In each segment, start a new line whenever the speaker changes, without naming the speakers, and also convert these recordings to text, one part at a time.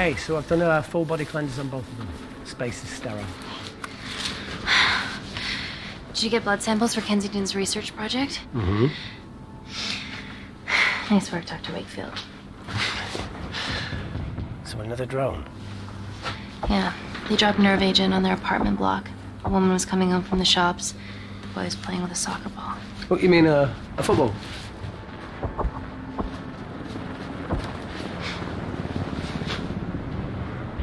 Okay, so I've done a full body cleanse on both of them. Space is sterile.
Did you get blood samples for Kensington's research project?
Mm-hmm.
Nice work, Dr. Wakefield.
So another drone.
Yeah, they dropped nerve agent on their apartment block. A woman was coming home from the shops. The boy was playing with a soccer ball.
What, you mean a football?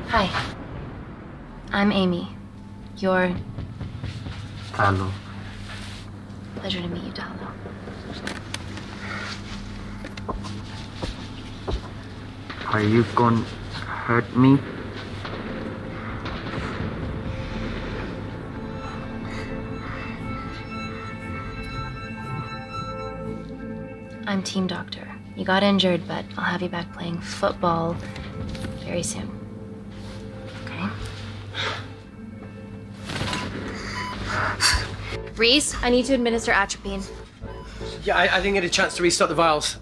Hi. I'm Amy. You're...
Hello.
Pleasure to meet you, Dalo.
Are you gonna hurt me?
I'm team doctor. You got injured, but I'll have you back playing football very soon. Okay? Reese, I need to administer atropine.
Yeah, I didn't get a chance to restock the vials.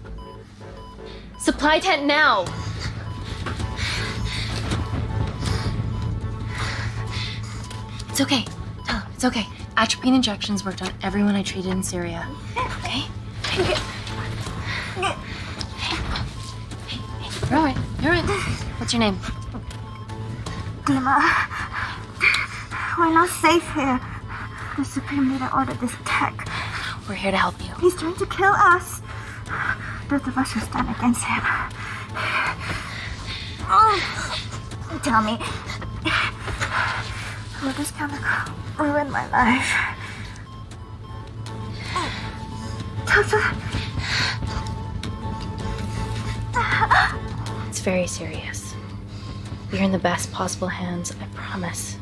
Supply tent now! It's okay. Tell him, it's okay. Atropine injections worked on everyone I treated in Syria. Okay? Hey, you're all right. You're all right. What's your name?
Dima, we're not safe here. The Supreme Leader ordered this attack.
We're here to help you.
He's trying to kill us. Both of us will stand against him. Oh, tell me, will this chemical ruin my life? Doctor.
It's very serious. You're in the best possible hands, I promise.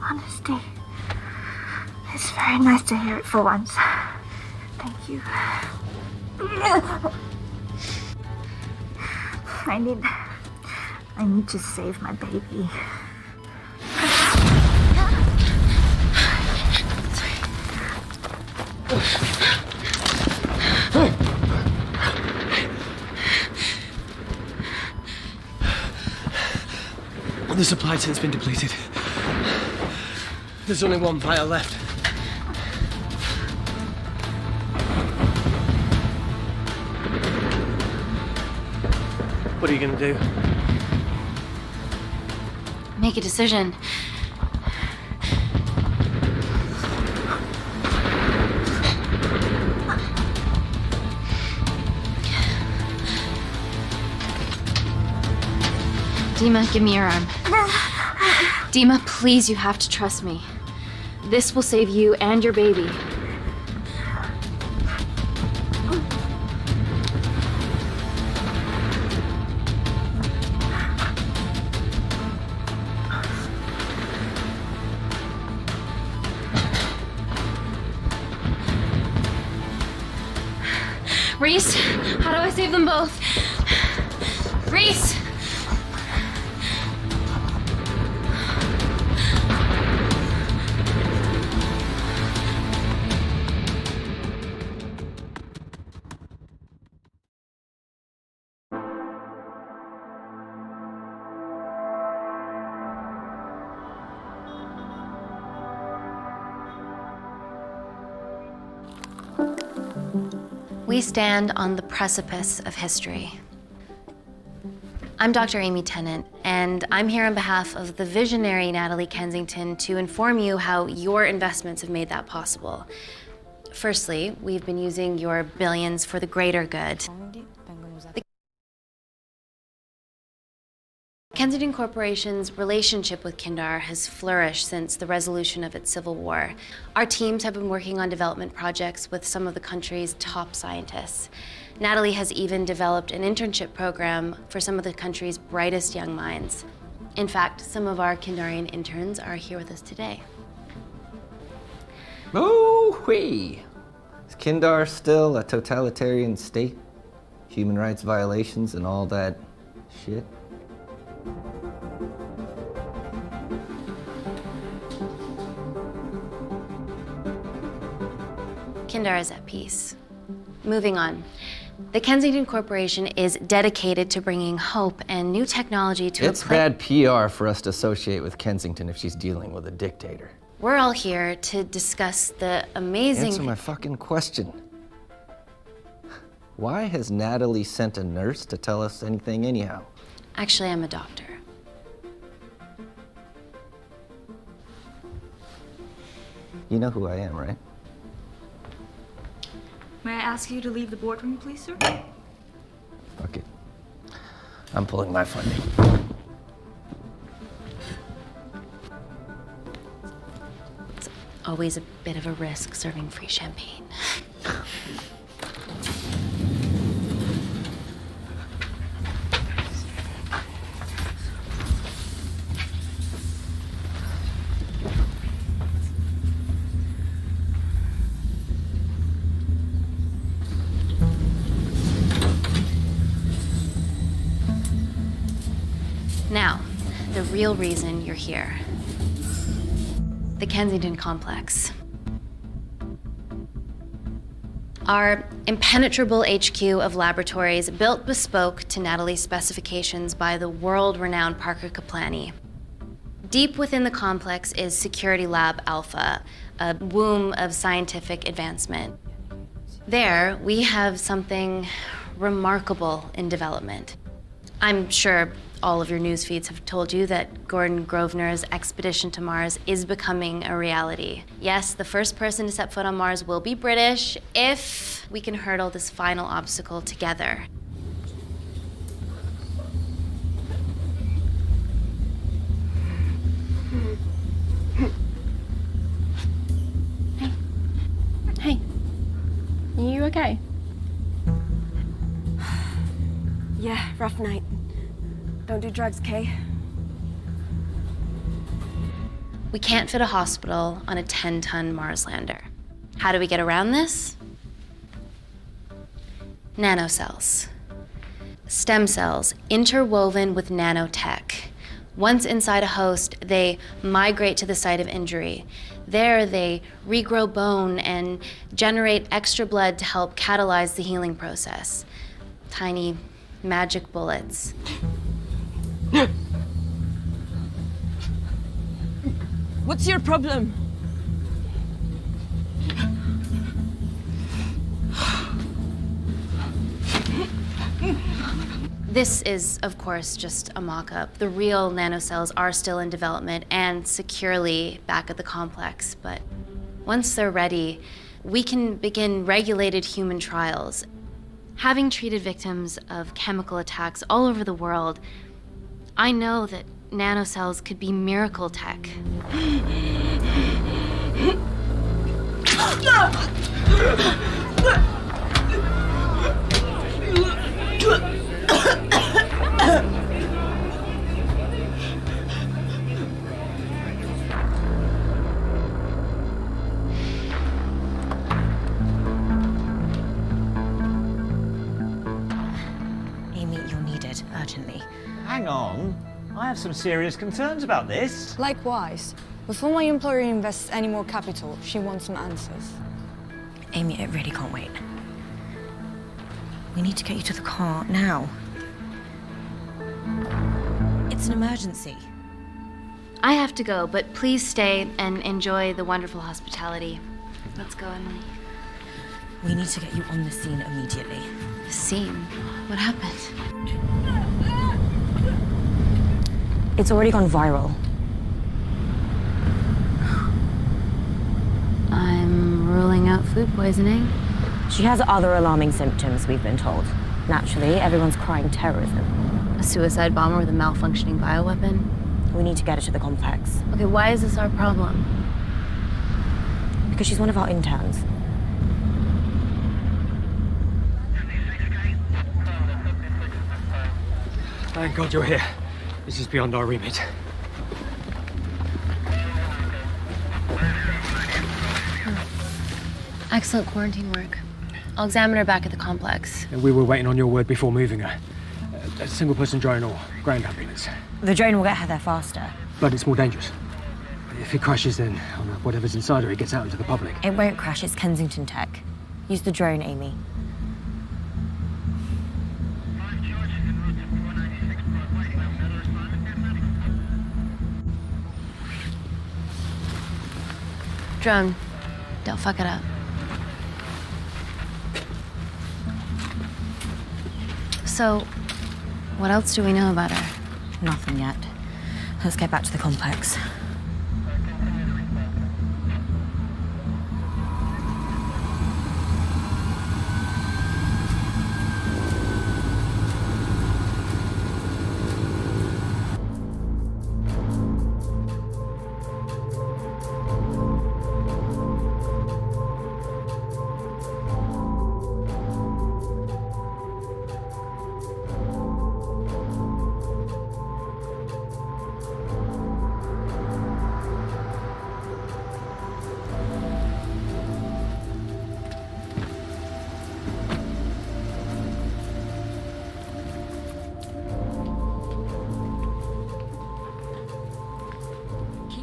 Honesty. It's very nice to hear it for once. Thank you. I need to save my baby.
The supply tent's been depleted. There's only one vial left. What are you gonna do?
Make a decision. Dima, give me your arm. Dima, please, you have to trust me. This will save you and your baby. Reese, how do I save them both? Reese! We stand on the precipice of history. I'm Dr. Amy Tennant, and I'm here on behalf of the visionary Natalie Kensington to inform you how your investments have made that possible. Firstly, we've been using your billions for the greater good. Kensington Corporation's relationship with Kindar has flourished since the resolution of its civil war. Our teams have been working on development projects with some of the country's top scientists. Natalie has even developed an internship program for some of the country's brightest young minds. In fact, some of our Kindarian interns are here with us today.
Oh-wee! Is Kindar still a totalitarian state? Human rights violations and all that shit?
Kindar is at peace. Moving on. The Kensington Corporation is dedicated to bringing hope and new technology to
It's bad PR for us to associate with Kensington if she's dealing with a dictator.
We're all here to discuss the amazing...
Answer my fucking question. Why has Natalie sent a nurse to tell us anything anyhow?
Actually, I'm a doctor.
You know who I am, right?
May I ask you to leave the boardroom, please, sir?
Fuck it. I'm pulling my funding.
It's always a bit of a risk serving free champagne. Now, the real reason you're here. The Kensington Complex. Our impenetrable HQ of laboratories built bespoke to Natalie's specifications by the world-renowned Parker Kaplani. Deep within the complex is Security Lab Alpha, a womb of scientific advancement. There, we have something remarkable in development. I'm sure all of your news feeds have told you that Gordon Grosvenor's expedition to Mars is becoming a reality. Yes, the first person to set foot on Mars will be British if we can hurdle this final obstacle together.
Hey. Are you okay?
Yeah, rough night. Don't do drugs, Kay.
We can't fit a hospital on a 10-ton Mars lander. How do we get around this? Nanocells. Stem cells interwoven with nanotech. Once inside a host, they migrate to the site of injury. There, they regrow bone and generate extra blood to help catalyze the healing process. Tiny magic bullets.
What's your problem?
This is, of course, just a mock-up. The real nanocells are still in development and securely back at the complex, but once they're ready, we can begin regulated human trials. Having treated victims of chemical attacks all over the world, I know that nanocells could be miracle tech.
Amy, you're needed urgently.
Hang on. I have some serious concerns about this.
Likewise. Before my employer invests any more capital, she wants some answers.
Amy, it really can't wait. We need to get you to the car now. It's an emergency.
I have to go, but please stay and enjoy the wonderful hospitality. Let's go, Emily.
We need to get you on the scene immediately.
The scene? What happened?
It's already gone viral.
I'm ruling out food poisoning.
She has other alarming symptoms, we've been told. Naturally, everyone's crying terrorism.
A suicide bomber with a malfunctioning bioweapon?
We need to get her to the complex.
Okay, why is this our problem?
Because she's one of our interns.
Thank God you're here. This is beyond our remit.
Excellent quarantine work. I'll examine her back at the complex.
And we were waiting on your word before moving her. A single-person drone or ground ambulance.
The drone will get her there faster.
But it's more dangerous. If it crashes, then whatever's inside her, it gets out into the public.
It won't crash, it's Kensington tech. Use the drone, Amy.
Drone, don't fuck it up. So, what else do we know about her?
Nothing yet. Let's get back to the complex.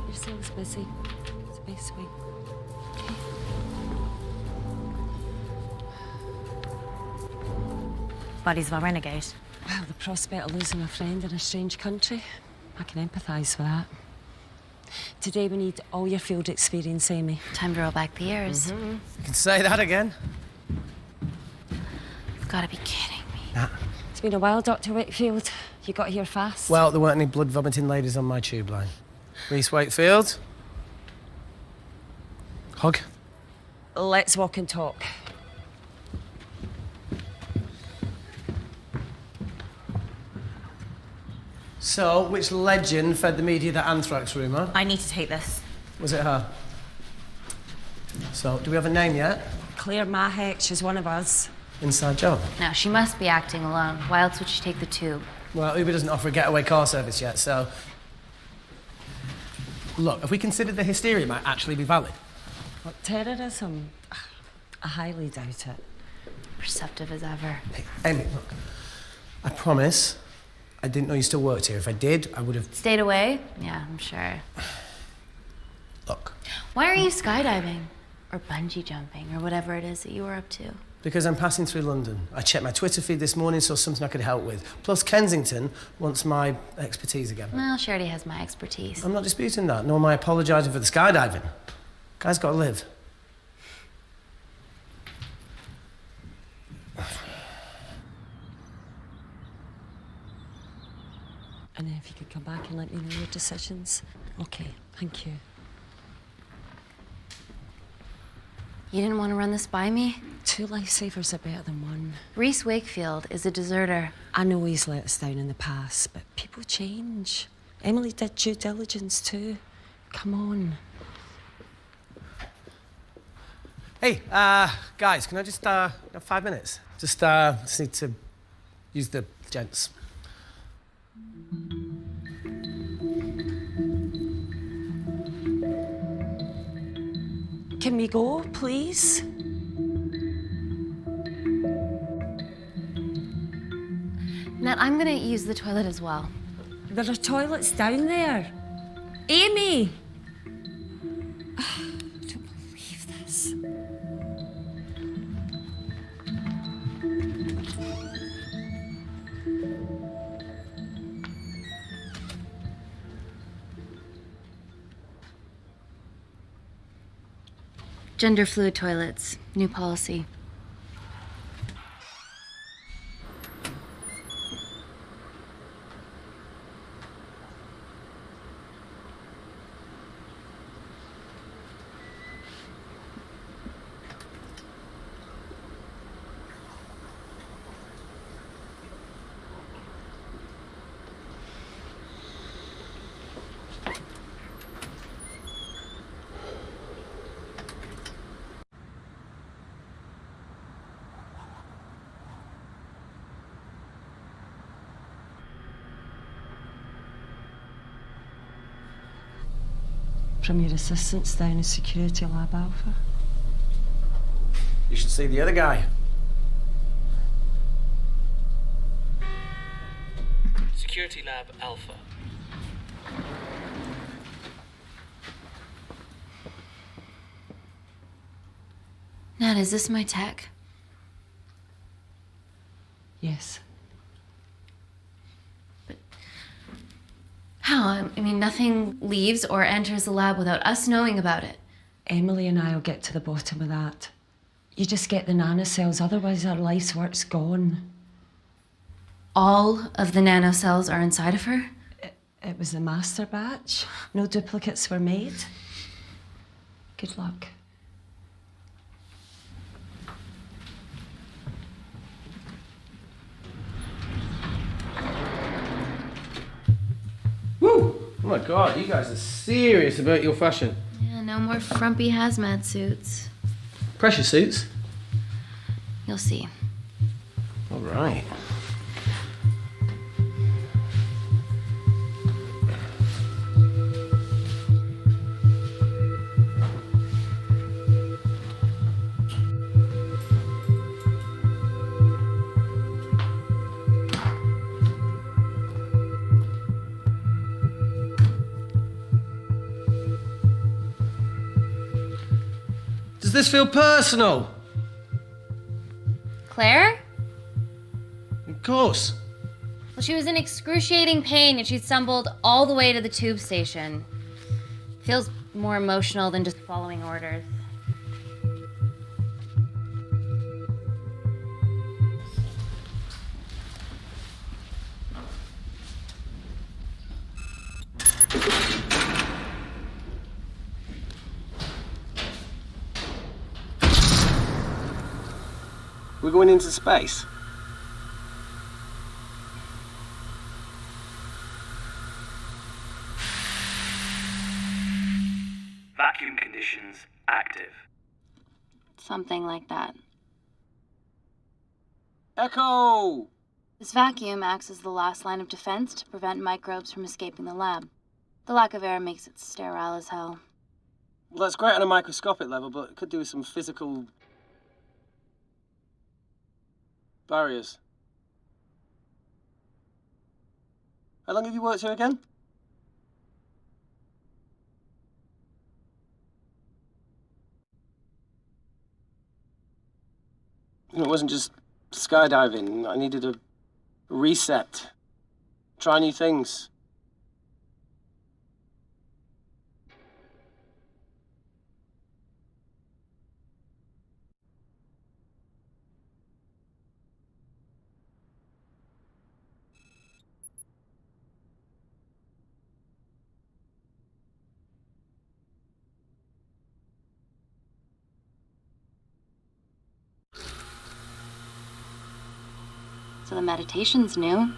Yourselves busy. It's a bit sweet.
Bodies of our renegade.
Well, the prospect of losing a friend in a strange country, I can empathise with that. Today we need all your field experience, Amy.
Time to roll back the years.
You can say that again.
You've got to be kidding me.
Nah.
It's been a while, Dr. Wakefield. You got here fast.
Well, there weren't any blood-vomiting ladies on my tube line. Reese Wakefield. Hug.
Let's walk and talk.
So, which legend fed the media that anthrax rumour?
I need to take this.
Was it her? So, do we have a name yet?
Claire Mahek, she's one of us.
Inside job.
Now, she must be acting alone. Why else would she take the tube?
Well, Uber doesn't offer a getaway car service yet, so... Look, if we consider the hysteria might actually be valid.
What, terrorism? I highly doubt it.
Perceptive as ever.
Hey, Amy, look. I promise I didn't know you still worked here. If I did, I would have...
Stayed away? Yeah, I'm sure.
Look.
Why are you skydiving? Or bungee jumping, or whatever it is that you were up to?
Because I'm passing through London. I checked my Twitter feed this morning, saw something I could help with. Plus, Kensington wants my expertise again.
Well, she already has my expertise.
I'm not disputing that, nor am I apologising for the skydiving. Guy's got to live.
And if you could come back and let me know your decisions. Okay, thank you.
You didn't want to run this by me?
2 lifesavers are better than 1.
Reese Wakefield is a deserter.
I know he's let us down in the past, but people change. Emily did due diligence too. Come on.
Hey, guys, can I just, have 5 minutes? Just need to use the gents.
Can we go, please?
Nat, I'm gonna use the toilet as well.
There are toilets down there. Amy! I don't believe this.
Gender fluid toilets, new policy.
From your assistants down in Security Lab Alpha.
You should see the other guy.
Security Lab Alpha.
Nat, is this my tech?
Yes.
How? I mean, nothing leaves or enters the lab without us knowing about it.
Emily and I'll get to the bottom of that. You just get the nanocells, otherwise our life's work's gone.
All of the nanocells are inside of her?
It was the master batch. No duplicates were made. Good luck.
Woo! Oh my God, you guys are serious about your fashion.
Yeah, no more frumpy hazmat suits.
Pressure suits?
You'll see.
All right. Does this feel personal?
Claire?
Of course.
Well, she was in excruciating pain and she stumbled all the way to the tube station. Feels more emotional than just following orders.
We're going into space.
Vacuum conditions active.
Something like that.
Echo!
This vacuum acts as the last line of defense to prevent microbes from escaping the lab. The lack of air makes it sterile as hell.
Well, that's great on a microscopic level, but it could do with some physical barriers. How long have you worked here again? It wasn't just skydiving. I needed a reset. Try new things.
So the meditation's new.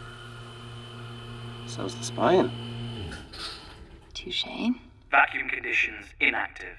So's the spying.
Touché.
Vacuum conditions inactive.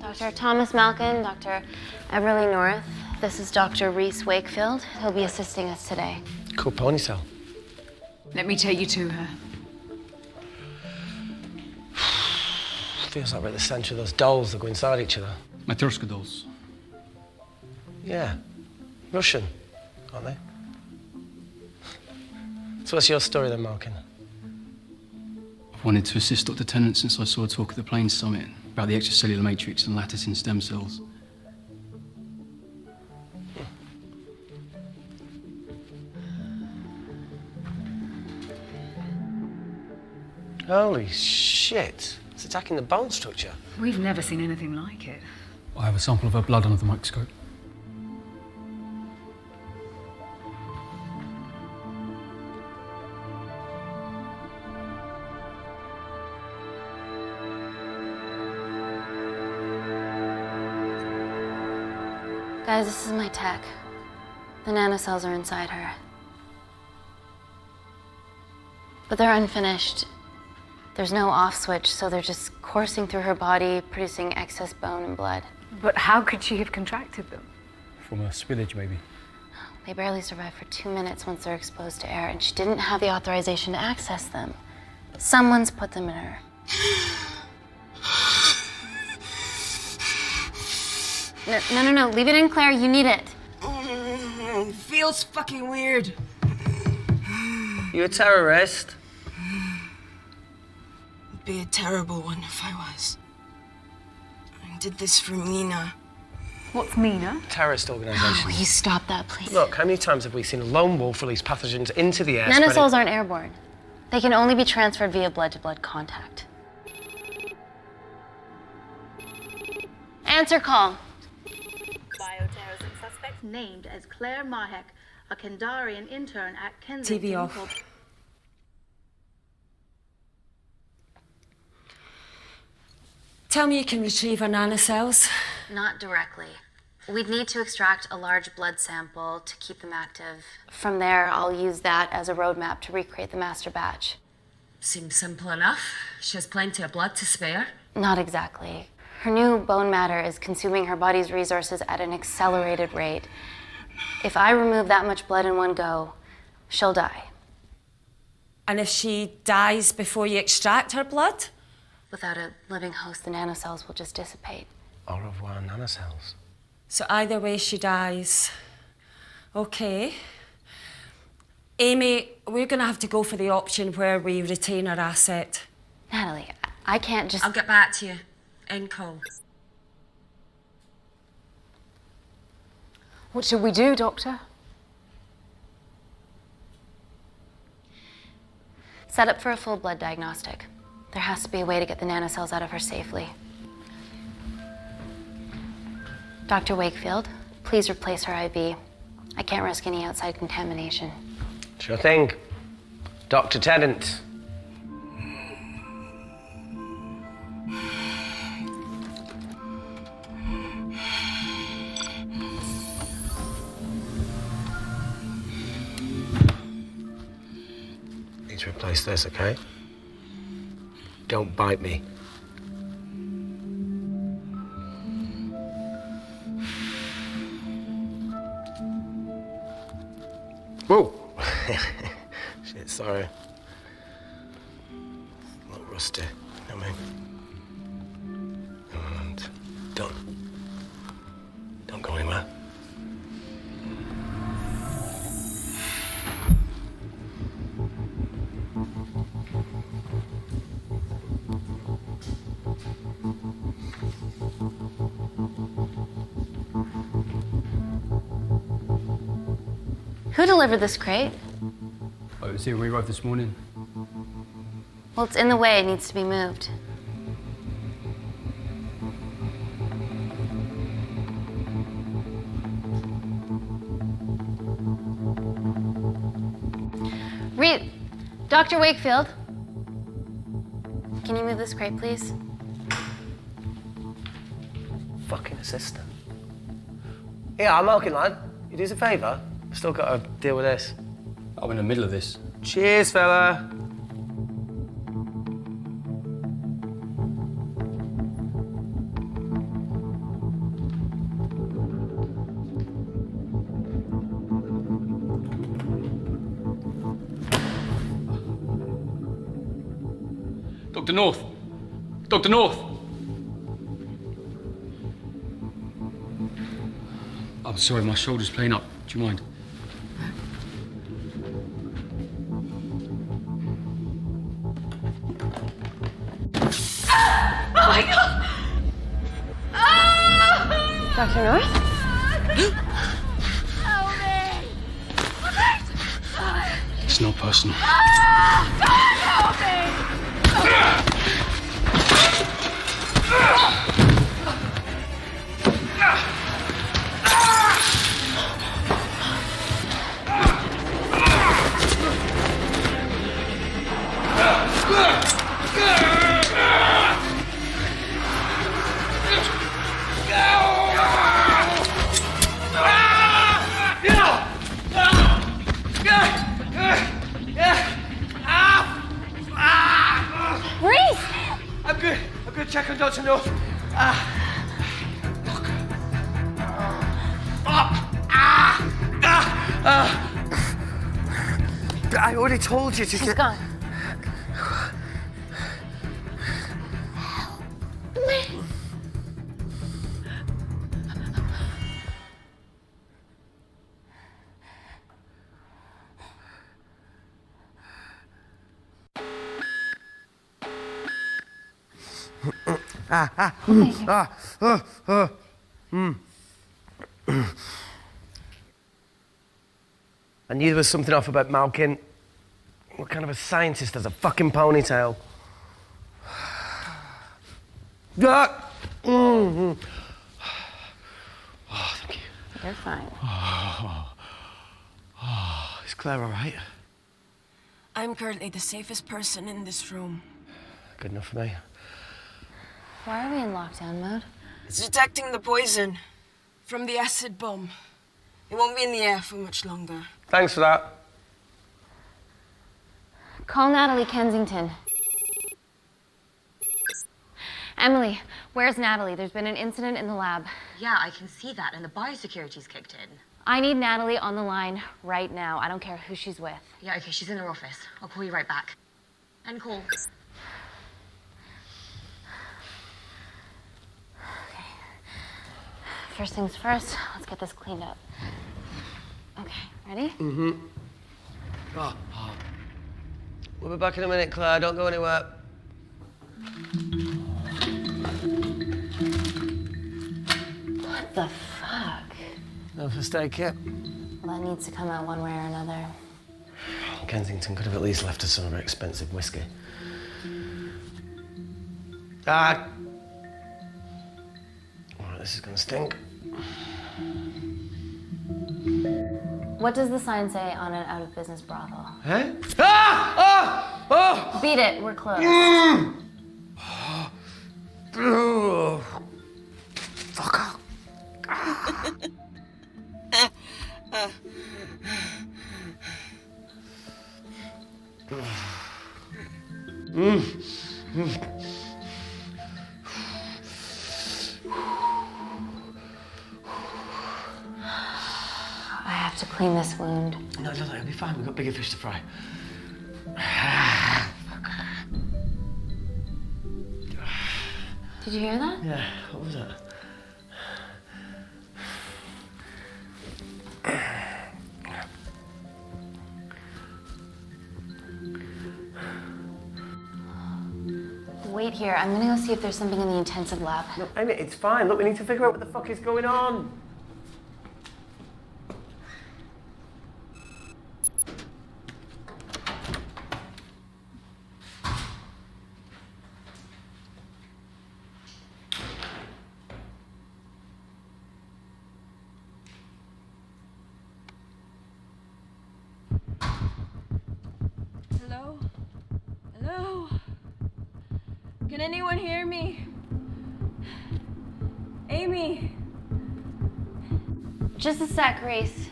Dr. Thomas Malkin, Dr. Everly North. This is Dr. Reese Wakefield. He'll be assisting us today.
Cool ponytail.
Let me take you to her.
Feels like we're at the centre of those dolls that go inside each other.
Matryoshka dolls.
Yeah. Russian, aren't they? So what's your story then, Malkin?
I've wanted to assist Dr. Tennant since I saw a talk at the Plains Summit about the extracellular matrix and lattice in stem cells.
Holy shit. It's attacking the bone structure.
We've never seen anything like it.
I have a sample of her blood under the microscope.
Guys, this is my tech. The nanocells are inside her. But they're unfinished. There's no off switch, so they're just coursing through her body, producing excess bone and blood.
But how could she have contracted them?
From a spillage, maybe.
They barely survive for 2 minutes once they're exposed to air, and she didn't have the authorization to access them. Someone's put them in her. No. Leave it in, Claire. You need it.
Feels fucking weird.
You a terrorist?
It'd be a terrible one if I was. I did this for Mina.
What's Mina?
Terrorist organisation.
Will you stop that, please?
Look, how many times have we seen a lone wolf release pathogens into the air?
Nanocells aren't airborne. They can only be transferred via blood-to-blood contact. Answer call.
Bioterrorism suspect named as Claire Mahek, a Kendarian intern at Kensington.
TV off. Tell me you can retrieve our nanocells.
Not directly. We'd need to extract a large blood sample to keep them active. From there, I'll use that as a roadmap to recreate the master batch.
Seems simple enough. She has plenty of blood to spare.
Not exactly. Her new bone matter is consuming her body's resources at an accelerated rate. If I remove that much blood in one go, she'll die.
And if she dies before you extract her blood?
Without a living host, the nanocells will just dissipate.
Au revoir, nanocells.
So either way, she dies. Okay. Amy, we're going to have to go for the option where we retain our asset.
Natalie, I can't just...
I'll get back to you. End call.
What should we do, Doctor?
Set up for a full blood diagnostic. There has to be a way to get the nanocells out of her safely. Dr. Wakefield, please replace her IV. I can't risk any outside contamination.
Sure thing. Dr. Tennant. Need to replace this, okay? Don't bite me. Whoa! Shit, sorry. A little rusty, you know what I mean? And don't go anywhere.
Who delivered this crate?
Oh, it was here when we arrived this morning.
Well, it's in the way. It needs to be moved. Dr. Wakefield, can you move this crate, please?
Fucking assistant. Yeah, I'm okay, lad. You do us a favour? I've still got to deal with this.
I'm in the middle of this.
Cheers, fella.
Dr. North! Dr. North! I'm sorry, my shoulder's playing up. Do you mind?
Oh my God!
Dr. North?
Help me!
It's not personal.
Help me!
I'm good. Check on Dr. North. I already told you to
She's gone.
I knew there was something off about Malkin. What kind of a scientist has a fucking ponytail? Oh, thank you.
You're fine.
Is Claire all right?
I'm currently the safest person in this room.
Good enough for me.
Why are we in lockdown mode?
It's detecting the poison from the acid bomb. It won't be in the air for much longer.
Thanks for that.
Call Natalie Kensington. Emily, where's Natalie? There's been an incident in the lab.
Yeah, I can see that, and the biosecurity's kicked in.
I need Natalie on the line right now. I don't care who she's with.
Yeah, okay, she's in her office. I'll call you right back. End call.
Okay. First things first, let's get this cleaned up. Okay, ready?
Mm-hmm. We'll be back in a minute, Claire. Don't go anywhere.
What the fuck?
No first aid kit.
Well, that needs to come out one way or another.
Kensington could have at least left us some of her expensive whiskey. Ah! All right, this is gonna stink.
What does the sign say on an out-of-business brothel?
Huh? Ah! Ah! Oh!
Beat it, we're closed.
Fuck off.
I have to clean this wound.
No, it'll be fine. We've got bigger fish to fry.
Did you hear that?
Yeah, what was that?
Wait here. I'm gonna go see if there's something in the intensive lab.
No, Amy, it's fine. Look, we need to figure out what the fuck is going on.
Hello? Hello? Can anyone hear me? Amy?
Just a sec, Grace.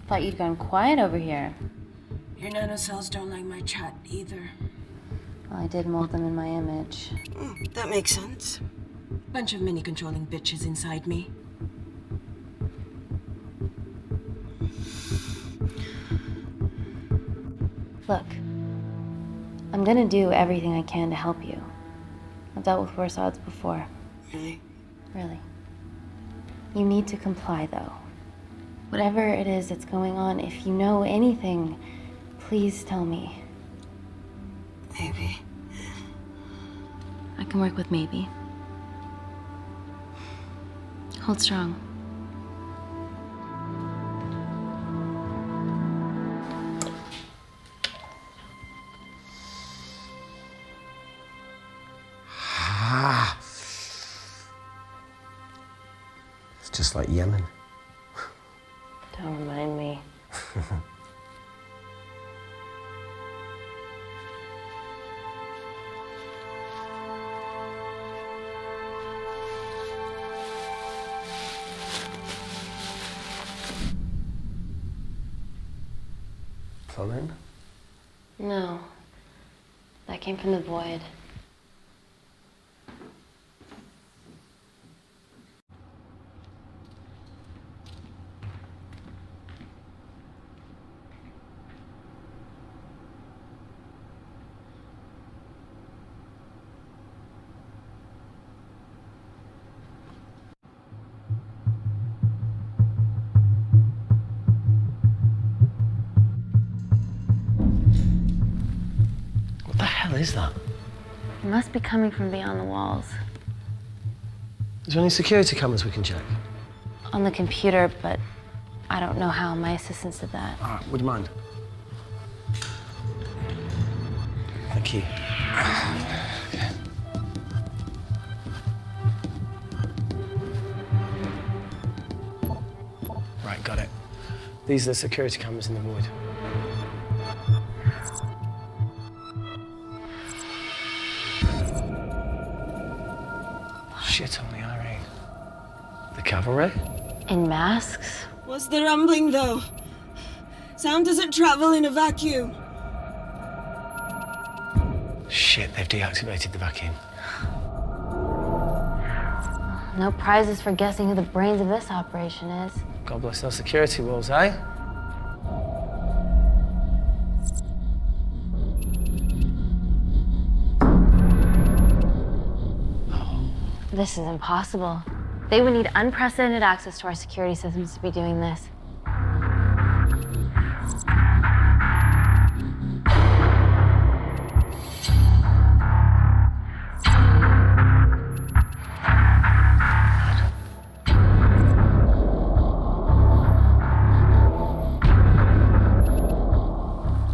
Thought you'd gone quiet over here.
Your nanocells don't like my chat either.
Well, I did mold them in my image.
That makes sense. Bunch of mini-controlling bitches inside me.
Look, I'm gonna do everything I can to help you. I've dealt with worse odds before.
Really?
Really. You need to comply, though. Whatever it is that's going on, if you know anything, please tell me.
Maybe.
I can work with maybe. Hold strong.
It's just like Yemen.
Don't remind me.
Plumbing?
No. That came from the void.
hell is that?
It must be coming from beyond the walls.
Is there any security cameras we can check?
On the computer, but I don't know how. My assistants did that.
All right, would you mind? Thank you. Right, got it. These are the security cameras in the void. Shit on the IRA. The cavalry?
In masks?
What's the rumbling, though? Sound doesn't travel in a vacuum.
Shit, they've deactivated the vacuum.
No prizes for guessing who the brains of this operation is.
God bless those security walls, eh?
This is impossible. They would need unprecedented access to our security systems to be doing this.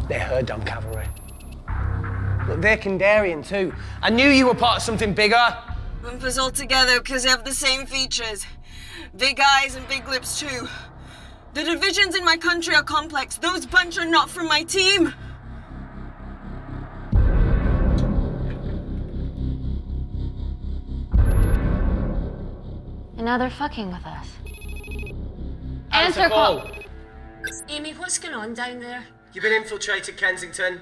They're her damn cavalry. Look, they're Kandarian too. I knew you were part of something bigger.
Lump us all together because they have the same features. Big eyes and big lips too. The divisions in my country are complex. Those bunch are not from my team.
And now they're fucking with us.
Answer call.
Amy, what's going on down there?
You've been infiltrated, Kensington.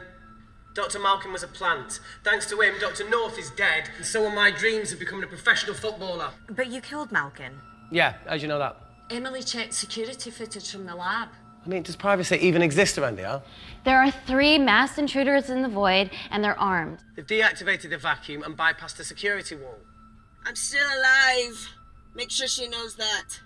Dr. Malcolm was a plant. Thanks to him, Dr. North is dead, and so are my dreams of becoming a professional footballer.
But you killed Malkin.
Yeah, how'd you know that?
Emily checked security footage from the lab.
I mean, does privacy even exist around here?
There are 3 masked intruders in the void, and they're armed.
They've deactivated the vacuum and bypassed the security wall.
I'm still alive. Make sure she knows that.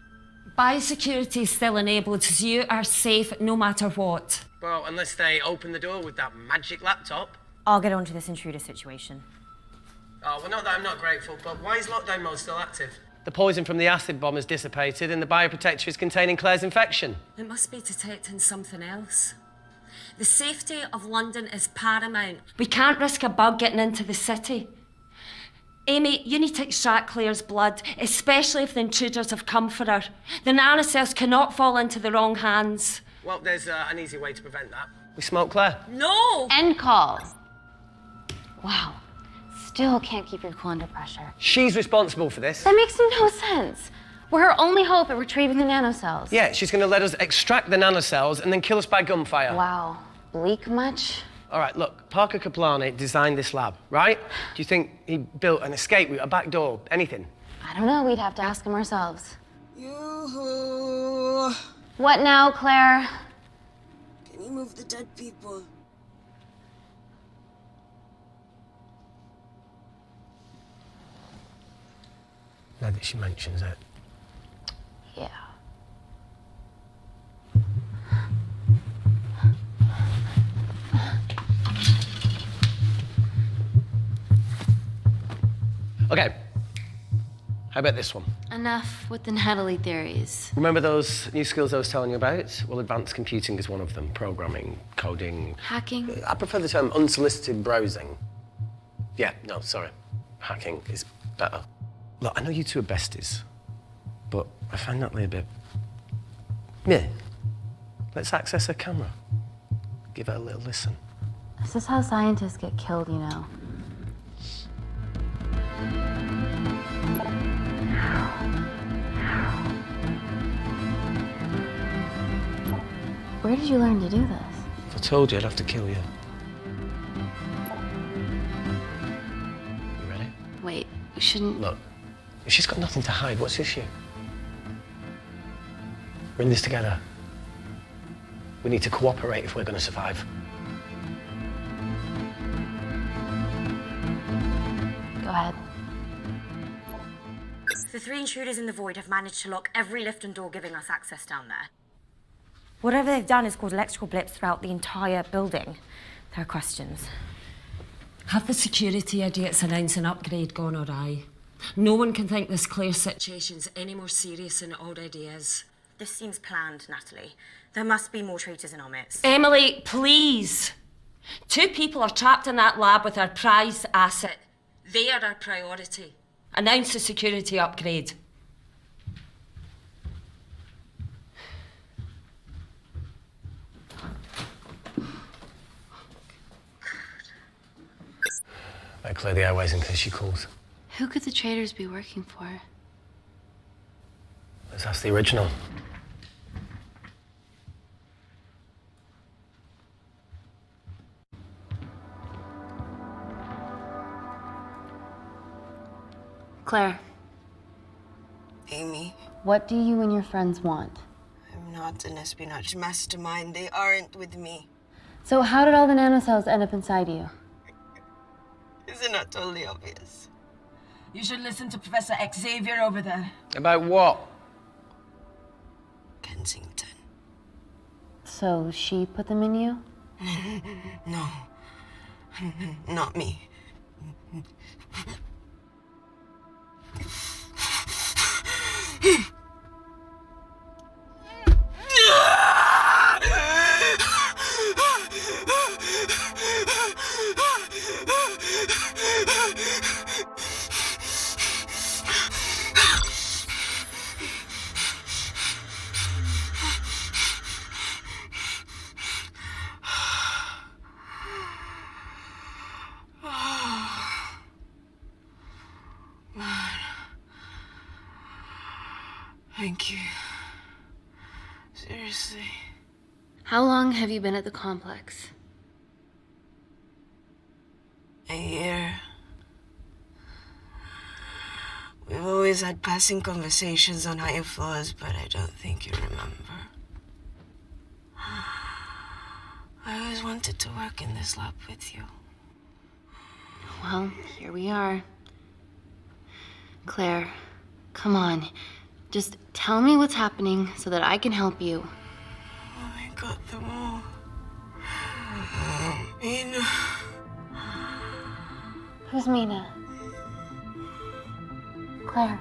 Biosecurity is still enabled, so you are safe no matter what.
Well, unless they open the door with that magic laptop.
I'll get onto this intruder situation.
Oh, well, not that I'm not grateful, but why is lockdown mode still active? The poison from the acid bomb has dissipated and the bioprotector is containing Claire's infection.
It must be detecting something else. The safety of London is paramount. We can't risk a bug getting into the city. Amy, you need to extract Claire's blood, especially if the intruders have come for her. The nanocells cannot fall into the wrong hands.
Well, there's an easy way to prevent that. We smoke Claire.
No!
End call. Wow. Still can't keep your cool under pressure.
She's responsible for this.
That makes no sense. We're her only hope at retrieving the nanocells.
Yeah, she's going to let us extract the nanocells and then kill us by gunfire.
Wow. Bleak much?
All right, look, Parker Kaplani designed this lab, right? Do you think he built an escape route, a back door, anything?
I don't know. We'd have to ask him ourselves.
Yoo-hoo.
What now, Claire?
Can you move the dead people?
Now that she mentions it.
Yeah.
Okay. How about this one?
Enough with the Natalie theories.
Remember those new skills I was telling you about? Well, advanced computing is one of them. Programming, coding.
Hacking?
I prefer the term unsolicited browsing. Yeah, no, sorry. Hacking is better. Look, I know you two are besties, but I find Natalie a bit... meh. Let's access her camera. Give her a little listen.
This is how scientists get killed, you know. Where did you learn to do this?
If I told you, I'd have to kill you. You ready?
Wait, you shouldn't...
Look, if she's got nothing to hide, what's the issue? We're in this together. We need to cooperate if we're going to survive.
Go ahead.
The 3 intruders in the void have managed to lock every lift and door giving us access down there. Whatever they've done has caused electrical blips throughout the entire building. There are questions.
Have the security idiots announce an upgrade gone awry? No one can think this Claire situation's any more serious than it already is.
This seems planned, Natalie. There must be more traitors in our midst.
Emily, please. 2 people are trapped in that lab with our prized asset. They are our priority. Announce the security upgrade.
Better clear the airways in case she calls.
Who could the traitors be working for?
Let's ask the original.
Claire,
Amy,
what do you and your friends want?
I'm not an espionage mastermind. They aren't with me.
So how did all the nanocells end up inside you?
Isn't that totally obvious? You should listen to Professor Xavier over there.
About what?
Kensington.
So she put them in you?
No. Not me. Thank you. Seriously.
How long have you been at the complex?
A year. We've always had passing conversations on higher floors, but I don't think you remember. I always wanted to work in this lab with you.
Well, here we are. Claire, come on. Just tell me what's happening so that I can help you.
I got them all. Mina.
Who's Mina? Claire.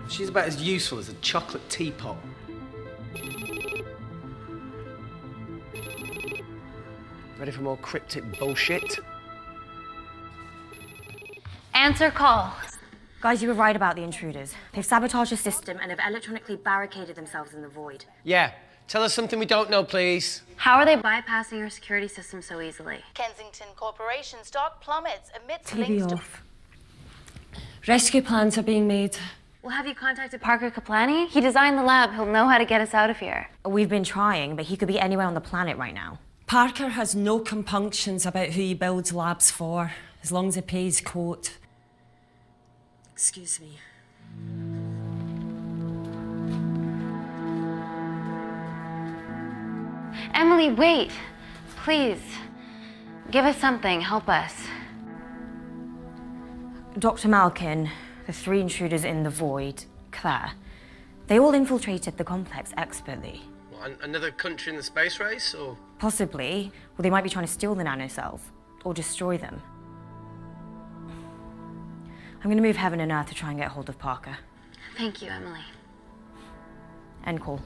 She's about as useful as a chocolate teapot. Ready for more cryptic bullshit?
Answer call.
Guys, you were right about the intruders. They've sabotaged the system and have electronically barricaded themselves in the void.
Yeah. Tell us something we don't know, please.
How are they bypassing your security system so easily?
Kensington Corporation stock plummets amidst
TV
links to...
off. Rescue plans are being made.
Well, have you contacted Parker Kaplani? He designed the lab. He'll know how to get us out of here.
We've been trying, but he could be anywhere on the planet right now.
Parker has no compunctions about who he builds labs for, as long as he pays quote. Excuse me.
Emily, wait. Please. Give us something. Help us.
Dr. Malkin, the 3 intruders in the void, Claire, they all infiltrated the complex expertly.
What, another country in the space race, or?
Possibly. Well, they might be trying to steal the nanocells or destroy them. I'm going to move heaven and earth to try and get hold of Parker.
Thank you, Emily.
End call.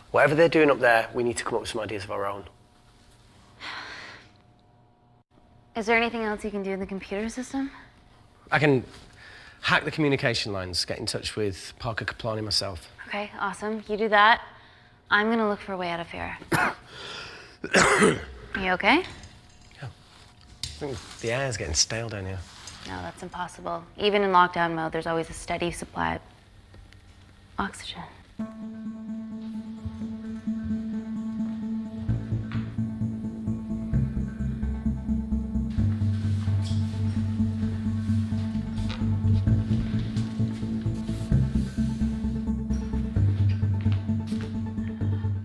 Whatever they're doing up there, we need to come up with some ideas of our own.
Is there anything else you can do in the computer system?
I can hack the communication lines, get in touch with Parker Kaplani myself.
Okay, awesome. You do that. I'm gonna look for a way out of here. You okay?
I think the air's getting stale down here.
No, that's impossible. Even in lockdown mode, there's always a steady supply of oxygen.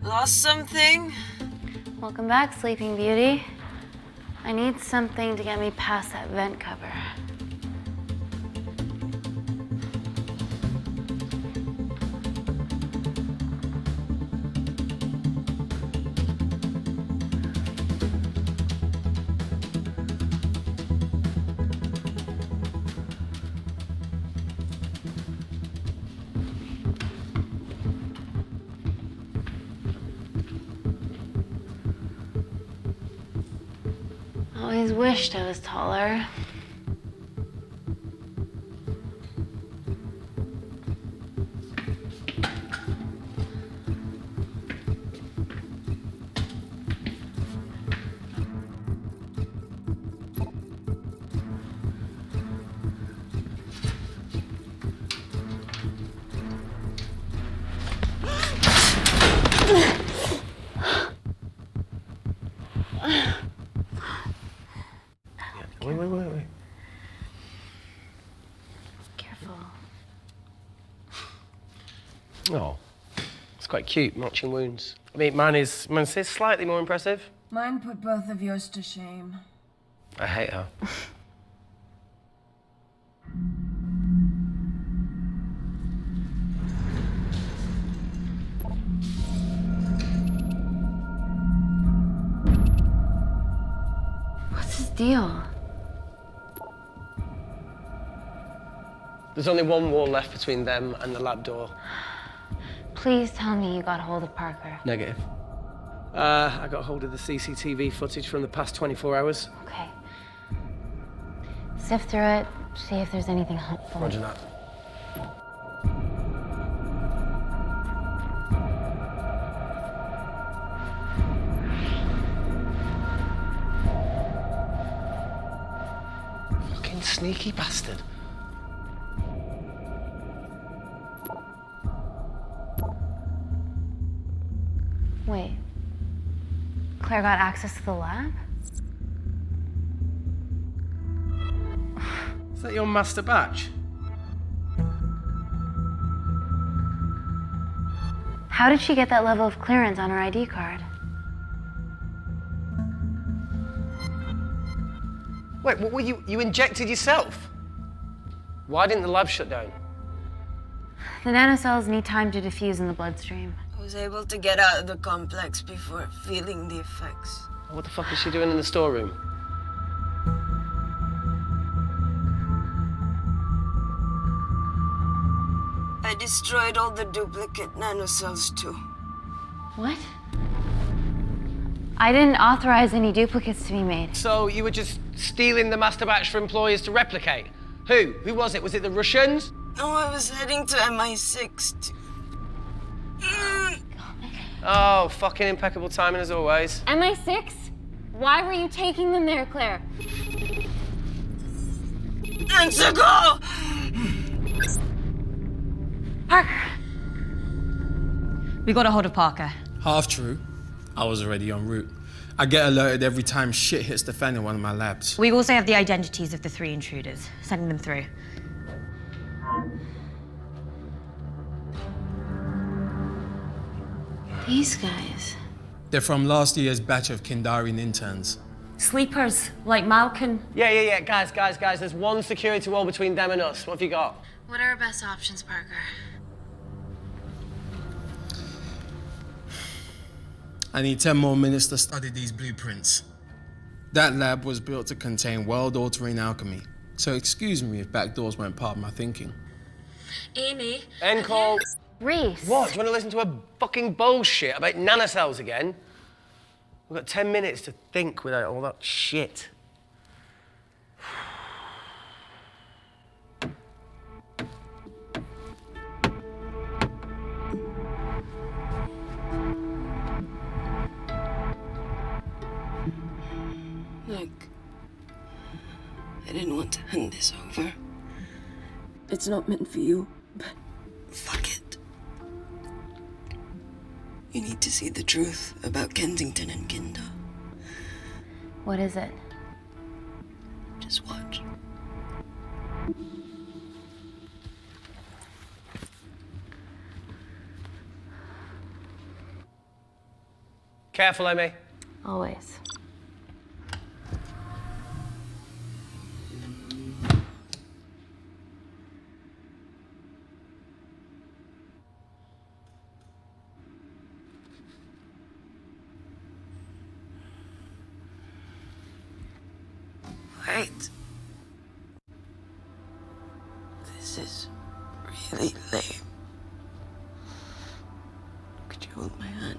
Lost something?
Welcome back, Sleeping Beauty. I need something to get me past that vent cover. Always wished I was taller.
Wait.
Careful.
Oh, it's quite cute, matching wounds. I mean, mine's slightly more impressive.
Mine put both of yours to shame.
I hate her.
What's his deal?
There's only one wall left between them and the lab door.
Please tell me you got hold of Parker.
Negative. I got hold of the CCTV footage from the past 24 hours.
Okay. Sift through it, see if there's anything helpful.
Roger that. Fucking sneaky bastard.
Wait. Claire got access to the lab?
Is that your master batch?
How did she get that level of clearance on her ID card?
Wait, what were you injected yourself? Why didn't the lab shut down?
The nanocells need time to diffuse in the bloodstream.
I was able to get out of the complex before feeling the effects.
What the fuck is she doing in the storeroom?
I destroyed all the duplicate nanocells too.
What? I didn't authorize any duplicates to be made.
So you were just stealing the master batch for employers to replicate? Who? Who was it? Was it the Russians?
No, I was heading to MI6 to...
Oh, fucking impeccable timing as always.
MI6? Why were you taking them there, Claire?
Let's go!
Parker! We got a hold of Parker.
Half true. I was already en route. I get alerted every time shit hits the fan in one of my labs.
We also have the identities of the 3 intruders. Sending them through.
These guys.
They're from last year's batch of Kindarian interns.
Sleepers, like Malkin.
Yeah. Guys. There's one security wall between them and us. What have you got?
What are our best options, Parker?
I need 10 more minutes to study these blueprints. That lab was built to contain world-altering alchemy, so excuse me if backdoors weren't part of my thinking.
Amy.
End call.
Reese.
What? Do you want to listen to a fucking bullshit about nanocells again? We've got 10 minutes to think without all that shit.
Look, I didn't want to hand this over. It's not meant for you, but fuck it. You need to see the truth about Kensington and Kinder.
What is it?
Just watch.
Careful, Amy.
Always.
Wait. This is really lame. Could you hold my hand?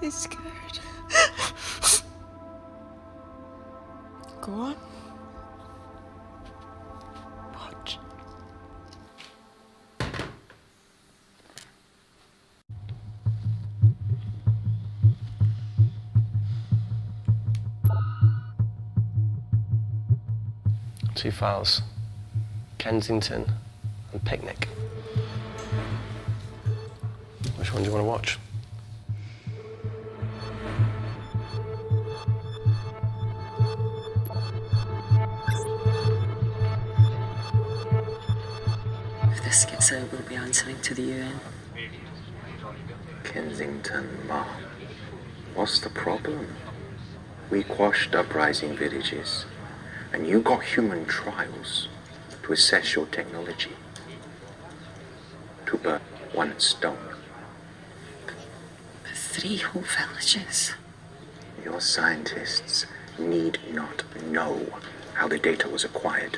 I'm scared. Go on. Watch.
Two files. Kensington and Picnic. Which one do you want to watch?
If this gets out, we'll be answering to the UN.
Kensington, Ma. What's the problem? We quashed uprising villages, and you got human trials to assess your technology. To burn one stone.
3 whole villages.
Your scientists need not know how the data was acquired.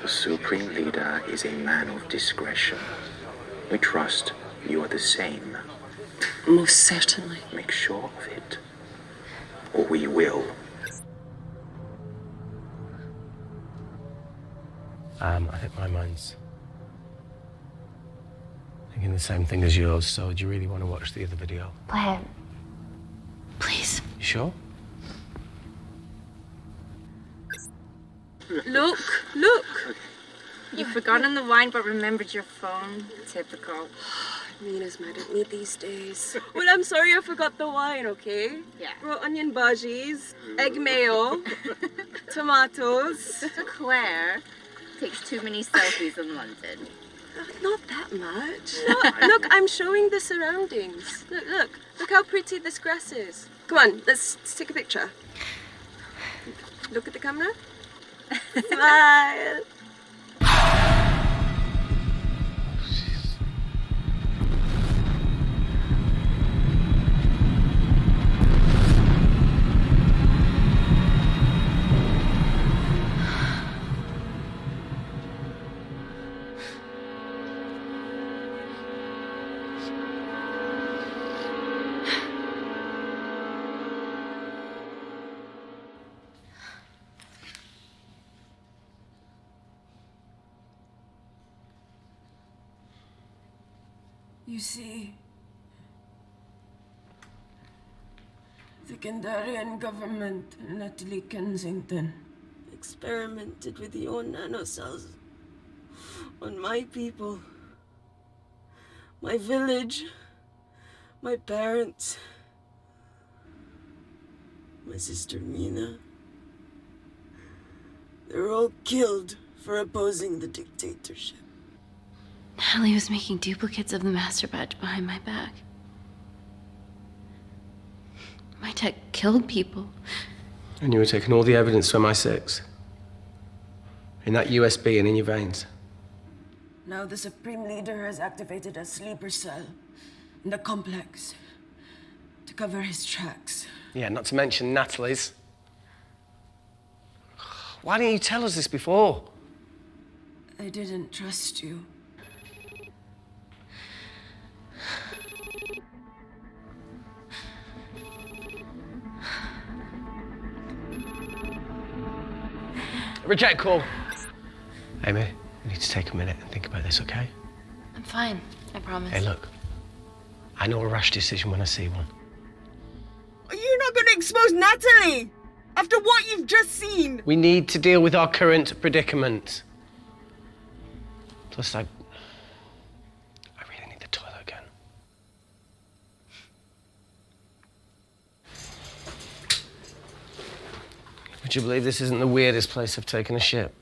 The Supreme Leader is a man of discretion. We trust you are the same.
Most certainly.
Make sure of it, or we will.
I think my mind's thinking the same thing as yours, so do you really want to watch the other video?
Play it. Please.
You sure?
Look, look. You've forgotten the wine but remembered your phone. Typical.
Mina's mad at me these days. Well, I'm sorry I forgot the wine, okay?
Yeah.
Brought onion bhajis, egg mayo, tomatoes.
Claire takes too many selfies in London.
Not that much. Look, I'm showing the surroundings. Look how pretty this grass is. Come on, let's take a picture. Look at the camera. Smile.
You see, the Kandarian government and Natalie Kensington
Experimented with your nanocells on my people, my village, my parents, my sister Mina. They were all killed for opposing the dictatorship.
Natalie was making duplicates of the master batch behind my back. My tech killed people.
And you were taking all the evidence to MI6? In that USB and in your veins?
Now the Supreme Leader has activated a sleeper cell in the complex to cover his tracks.
Yeah, not to mention Natalie's. Why didn't you tell us this before?
I didn't trust you.
Reject call. Amy, we need to take a minute and think about this, okay?
I'm fine, I promise.
Hey, look. I know a rash decision when I see one.
Are you not going to expose Natalie? After what you've just seen?
We need to deal with our current predicament. Plus, I really need the toilet again. Would you believe this isn't the weirdest place I've taken a shit?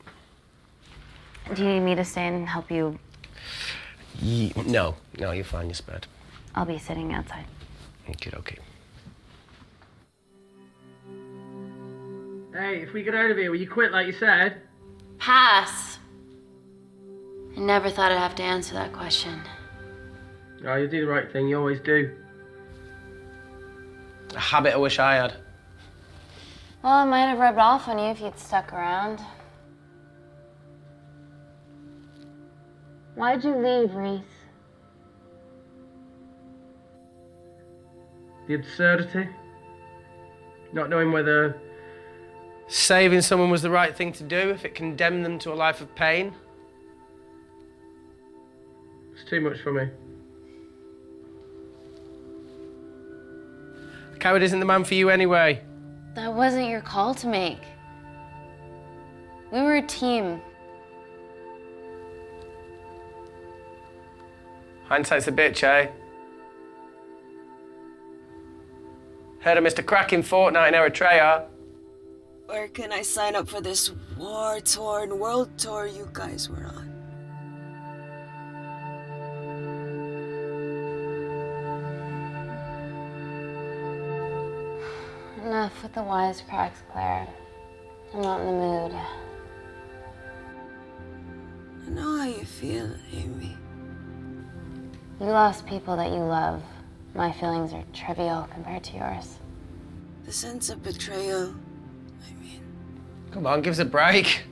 Do you need me to stay and help you?
No, you're fine, you're spared.
I'll be sitting outside.
Okay.
Hey, if we get out of here, will you quit like you said?
Pass. I never thought I'd have to answer that question.
Oh, you do the right thing, you always do.
A habit I wish I had.
Well, it might have rubbed off on you if you'd stuck around. Why'd you leave, Reese?
The absurdity. Not knowing whether saving someone was the right thing to do, if it condemned them to a life of pain. It's too much for me. A coward isn't the man for you anyway.
That wasn't your call to make. We were a team.
Hindsight's a bitch, eh? Heard of Mr. Cracking Fortnite in Eritrea.
Where can I sign up for this war-torn world tour you guys were on?
Enough with the wisecracks, Claire. I'm not in the mood.
I know how you feel, Amy.
You lost people that you love. My feelings are trivial compared to yours.
The sense of betrayal.
Come on, give us a break.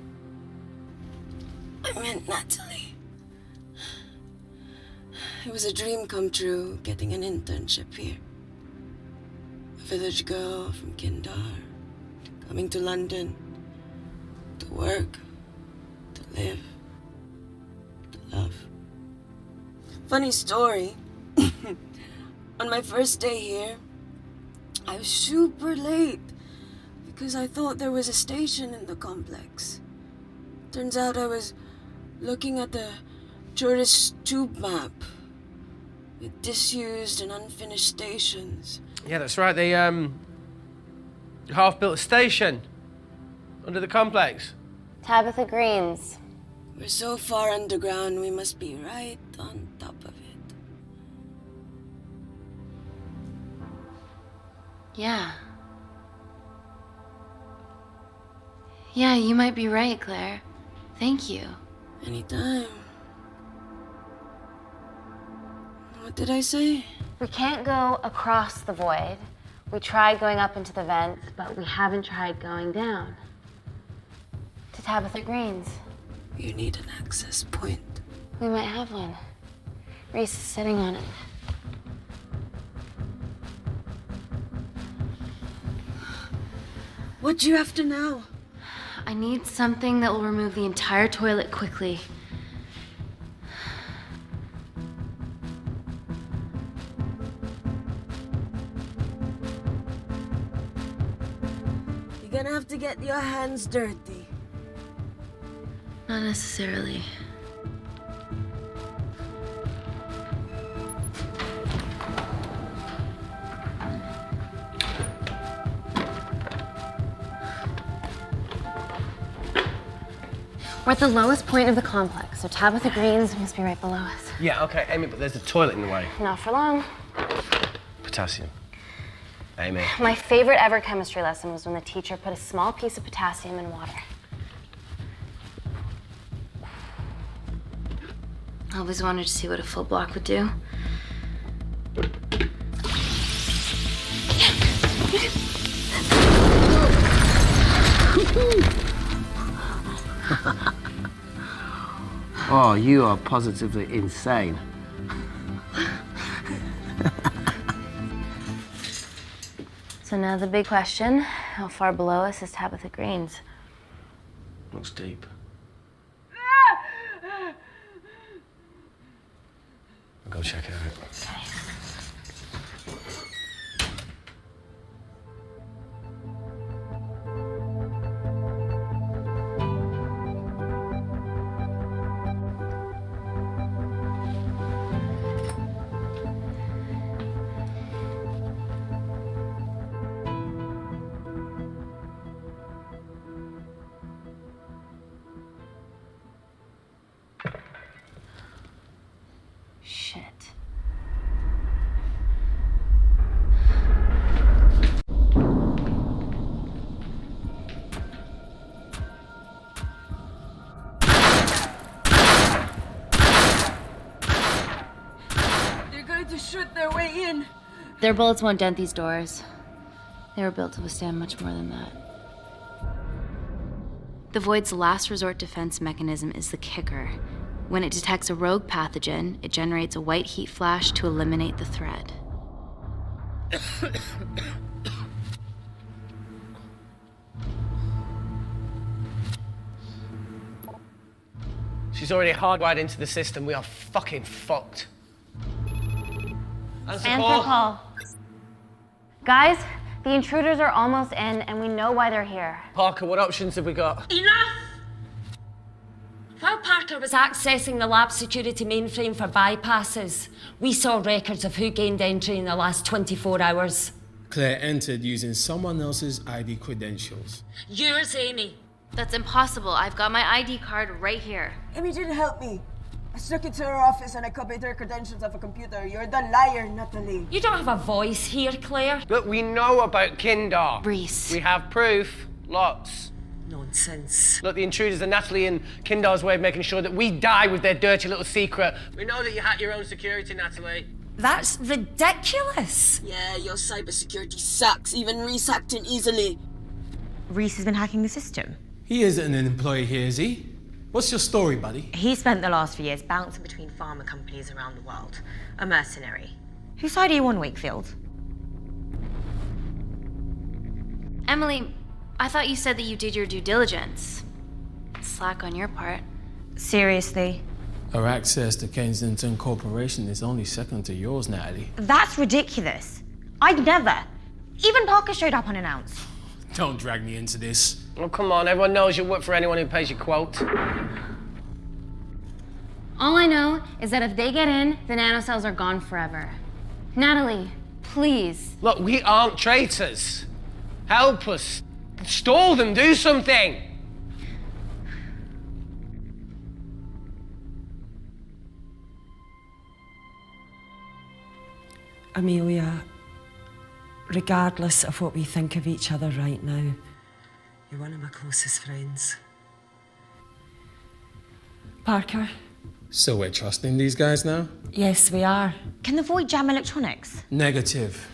I meant Natalie. It was a dream come true, getting an internship here. A village girl from Kindar, coming to London, to work, to live, to love. Funny story. On my first day here, I was super late because I thought there was a station in the complex. Turns out I was looking at the tourist tube map with disused and unfinished stations.
Yeah, that's right. They half-built station under the complex.
Tabitha Green's.
We're so far underground, we must be right on top of it.
Yeah. Yeah, you might be right, Claire. Thank you.
Anytime. What did I say?
We can't go across the void. We tried going up into the vents, but we haven't tried going down. To Tabitha Green's.
You need an access point.
We might have one. Reese is sitting on it.
What do you have to know?
I need something that will remove the entire toilet quickly.
You're gonna have to get your hands dirty.
Not necessarily. We're at the lowest point of the complex, so Tabitha Green's must be right below us.
Yeah, okay, Amy, but there's a toilet in the way.
Not for long.
Potassium. Amy.
My favorite ever chemistry lesson was when the teacher put a small piece of potassium in water. I always wanted to see what a full block would do.
Oh, you are positively insane.
So now the big question, how far below us is Tabitha Green's?
Looks deep. I'll go check it out.
Okay. Shit.
They're going to shoot their way in.
Their bullets won't dent these doors. They were built to withstand much more than that. The Void's last resort defense mechanism is the kicker. When it detects a rogue pathogen, it generates a white heat flash to eliminate the threat.
She's already hardwired into the system. We are fucking fucked. Answer call.
Guys, the intruders are almost in, and we know why they're here.
Parker, what options have we got?
Enough! While Parker was accessing the lab security mainframe for bypasses, we saw records of who gained entry in the last 24 hours.
Claire entered using someone else's ID credentials.
Yours, Amy.
That's impossible. I've got my ID card right here.
Amy didn't help me. I snuck into her office and I copied her credentials off a computer. You're the liar, Natalie.
You don't have a voice here, Claire.
Look, we know about Kindar.
Reese.
We have proof. Lots.
Nonsense.
Look, the intruders are Natalie and Kindar's way of making sure that we die with their dirty little secret. We know that you hack your own security, Natalie.
That's ridiculous.
Yeah, your cybersecurity sucks. Even Reese hacked in easily.
Reese has been hacking the system.
He isn't an employee here, is he? What's your story, buddy?
He spent the last few years bouncing between pharma companies around the world. A mercenary. Whose side are you on, Wakefield?
Emily, I thought you said that you did your due diligence. Slack on your part.
Seriously?
Her access to Kensington Corporation is only second to yours, Natalie.
That's ridiculous. I'd never. Even Parker showed up unannounced.
Don't drag me into this.
Oh, come on. Everyone knows you'll work for anyone who pays your quote.
All I know is that if they get in, the nanocells are gone forever. Natalie, please.
Look, we aren't traitors. Help us. Stall them. Do something.
Amelia, regardless of what we think of each other right now, you're one of my closest friends. Parker?
So we're trusting these guys now?
Yes, we are.
Can the Void jam electronics?
Negative.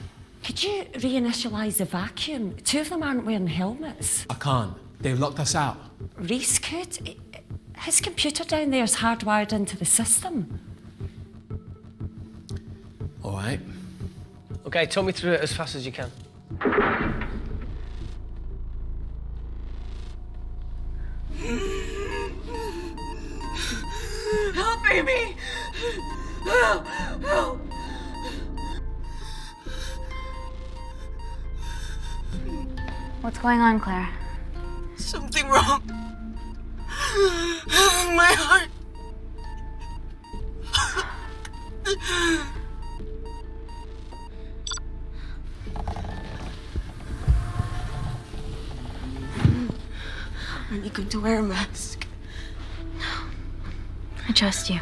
Could you reinitialize the vacuum? Two of them aren't wearing helmets.
I can't. They've locked us out.
Reese could. His computer down there is hardwired into the system.
All right.
Okay, talk me through it as fast as you can.
Help, Amy! Help! Help!
What's going on, Claire?
Something wrong. My heart. Are you going to wear a mask?
I trust you.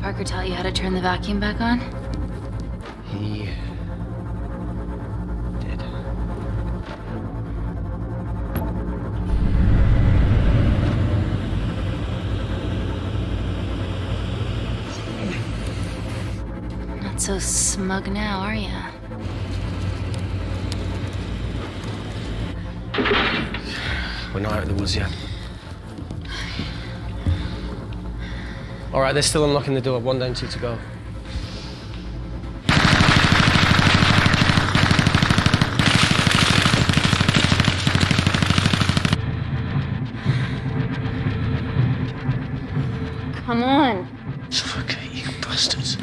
Parker tell you how to turn the vacuum back on?
He did.
Not so smug now, are ya?
We're not out of the woods yet. All right, they're still unlocking the door. 1 down, 2 to go.
Come on.
Suffocate, you bastards.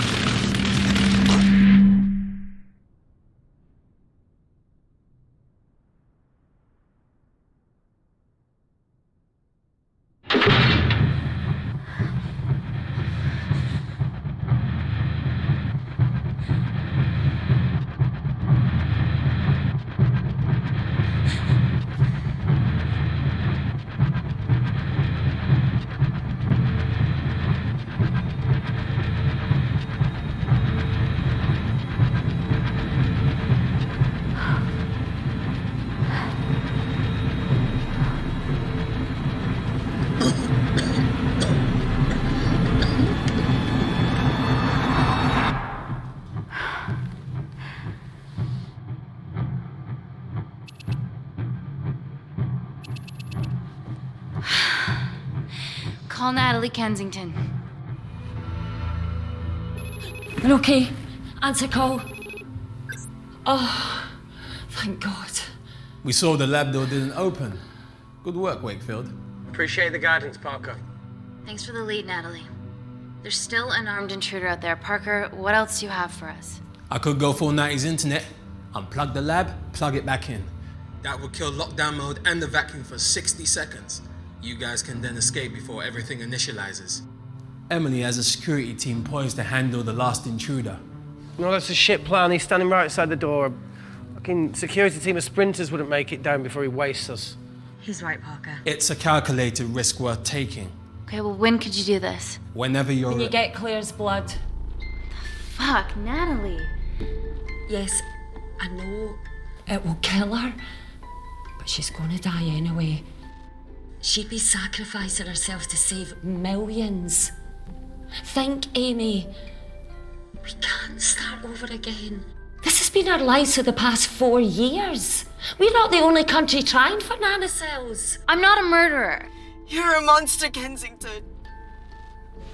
Call Natalie Kensington.
You're okay? Answer call. Oh, thank God.
We saw the lab door didn't open. Good work, Wakefield.
Appreciate the guidance, Parker.
Thanks for the lead, Natalie. There's still an armed intruder out there. Parker, what else do you have for us?
I could go full 90s internet, unplug the lab, plug it back in. That would kill lockdown mode and the vacuum for 60 seconds. You guys can then escape before everything initializes. Emily has a security team poised to handle the last intruder.
No, that's a shit plan. He's standing right outside the door. A fucking security team of sprinters wouldn't make it down before he wastes us.
He's right, Parker.
It's a calculated risk worth taking.
Okay, well, when could you do this?
Whenever you're...
When you get Claire's blood.
Fuck, Natalie.
Yes, I know it will kill her, but she's gonna die anyway. She'd be sacrificing herself to save millions. Think, Amy. We can't start over again. This has been our lives for the past 4 years. We're not the only country trying for nanocells.
I'm not a murderer.
You're a monster, Kensington.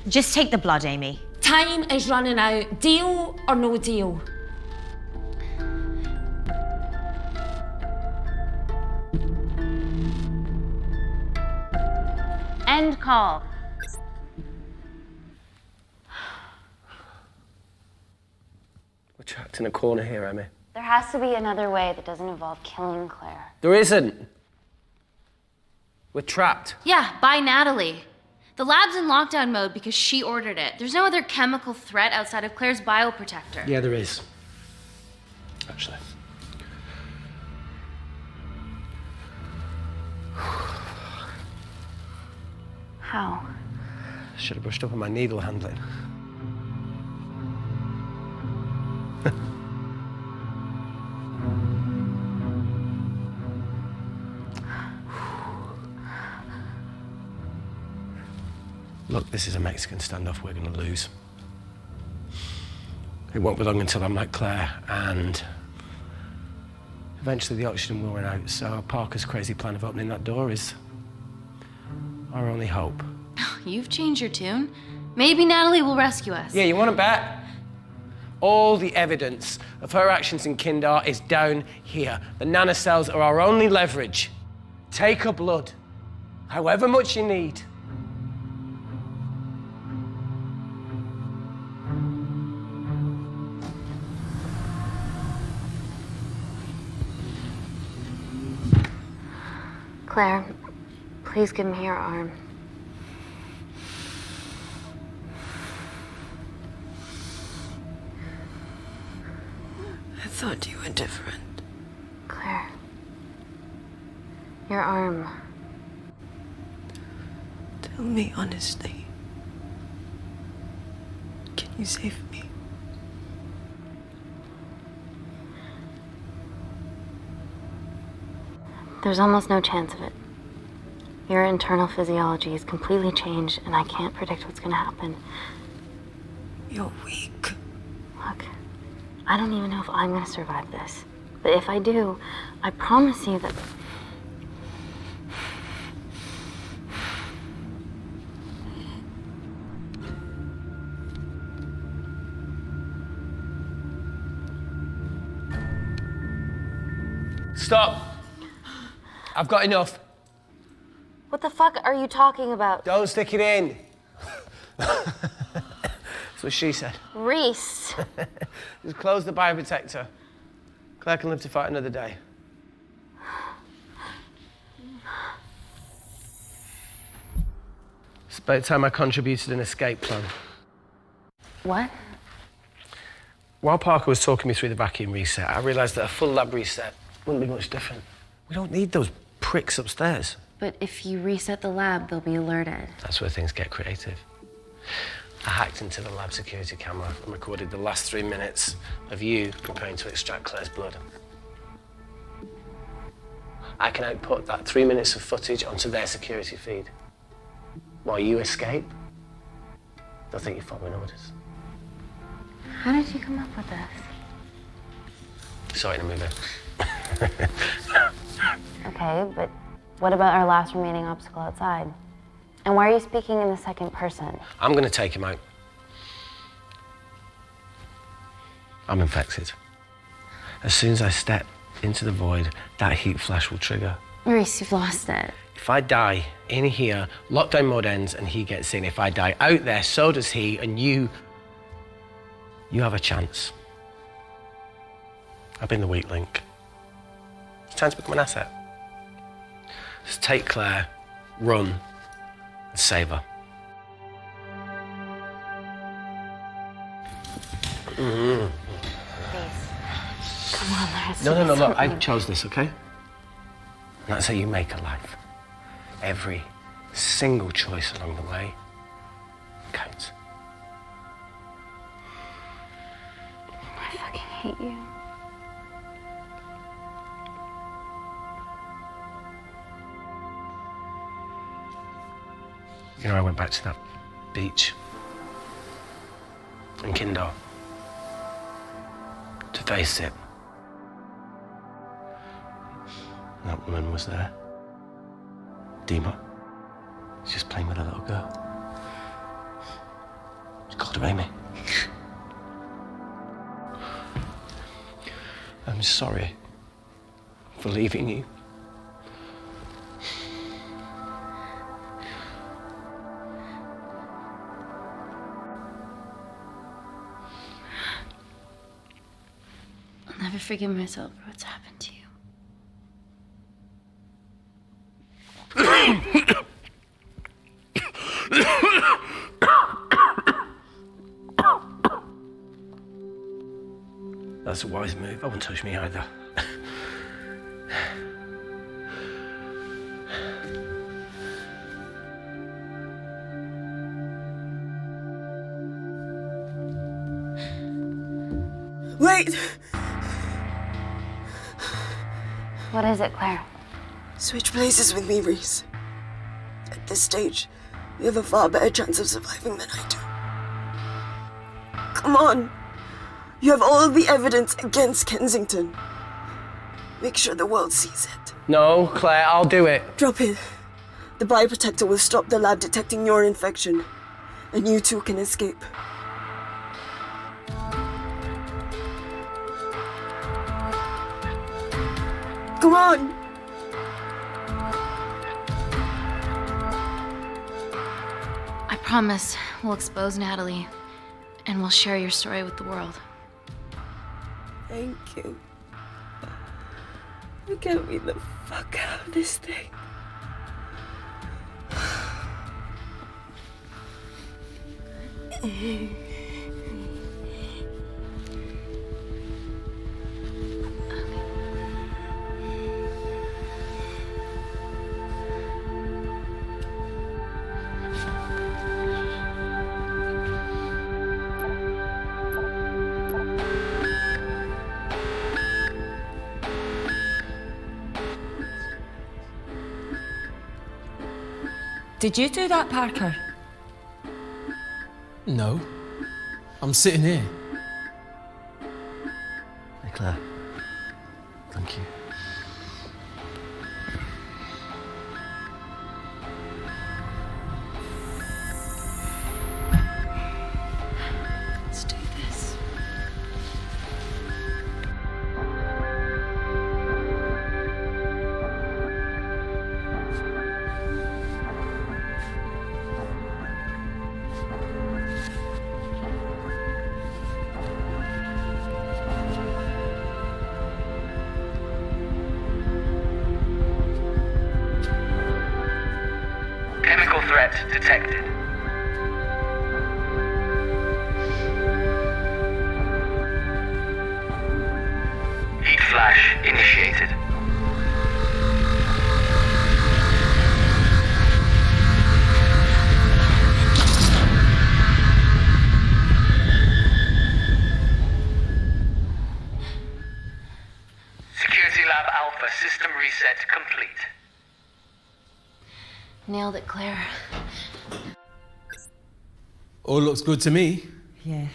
Just take the blood, Amy.
Time is running out. Deal or no deal?
End call.
We're trapped in a corner here, Emmy.
There has to be another way that doesn't involve killing Claire.
There isn't. We're trapped.
Yeah, by Natalie. The lab's in lockdown mode because she ordered it. There's no other chemical threat outside of Claire's bioprotector.
Yeah, there is. Actually.
How?
Should have brushed up on my needle handling. Look, this is a Mexican standoff we're going to lose. It won't be long until I'm like Claire, and eventually the oxygen will run out, so Parker's crazy plan of opening that door is our only hope.
You've changed your tune. Maybe Natalie will rescue us.
Yeah, you want to bet? All the evidence of her actions in Kindar is down here. The nanocells are our only leverage. Take her blood, however much you need.
Claire, please give me your arm.
I thought you were different.
Claire. Your arm.
Tell me honestly. Can you save me?
There's almost no chance of it. Your internal physiology is completely changed, and I can't predict what's gonna happen.
You're weak.
Look, I don't even know if I'm gonna survive this. But if I do, I promise you that...
Stop! I've got enough.
What the fuck are you talking about?
Don't stick it in. That's what she said.
Reese.
Just close the bioprotector. Claire can live to fight another day. It's about time I contributed an escape plan.
What?
While Parker was talking me through the vacuum reset, I realised that a full lab reset wouldn't be much different. We don't need those pricks upstairs.
But if you reset the lab, they'll be alerted.
That's where things get creative. I hacked into the lab security camera and recorded the last 3 minutes of you preparing to extract Claire's blood. I can output that 3 minutes of footage onto their security feed. While you escape, they'll think you're following orders.
How did you come up with this?
Saw it in a movie.
Okay, but what about our last remaining obstacle outside? And why are you speaking in the second person?
I'm gonna take him out. I'm infected. As soon as I step into the void, that heat flash will trigger.
Maurice, you've lost it.
If I die in here, lockdown mode ends and he gets in. If I die out there, so does he, and you have a chance. I've been the weak link. It's time to become an asset. Just take Claire, run, and save her.
Please. Come on, there has to
No,
be
look, I
something.
chose this, okay? And that's how you make a life. Every single choice along the way counts.
I fucking hate you.
You know, I went back to that beach in Kindar to face it. And that woman was there. Dima. She's just playing with a little girl. She called her Amy. I'm sorry for leaving you.
I'll never forgive myself for what's happened to you.
That's a wise move. I wouldn't touch me either.
Wait!
What is it, Claire?
Switch places with me, Reese. At this stage, you have a far better chance of surviving than I do. Come on. You have all the evidence against Kensington. Make sure the world sees it.
No, Claire, I'll do it.
Drop it. The bioprotector will stop the lab detecting your infection, and you two can escape. Come on!
I promise we'll expose Natalie, and we'll share your story with the world.
Thank you. Get me the fuck out of this thing.
Did you do that, Parker?
No. I'm sitting here.
Hey, Claire. Thank you.
Let's do this.
Chemical threat detected. Heat flash initiated. Security Lab Alpha system reset complete.
Nailed it, Claire.
All looks good to me.
Yeah.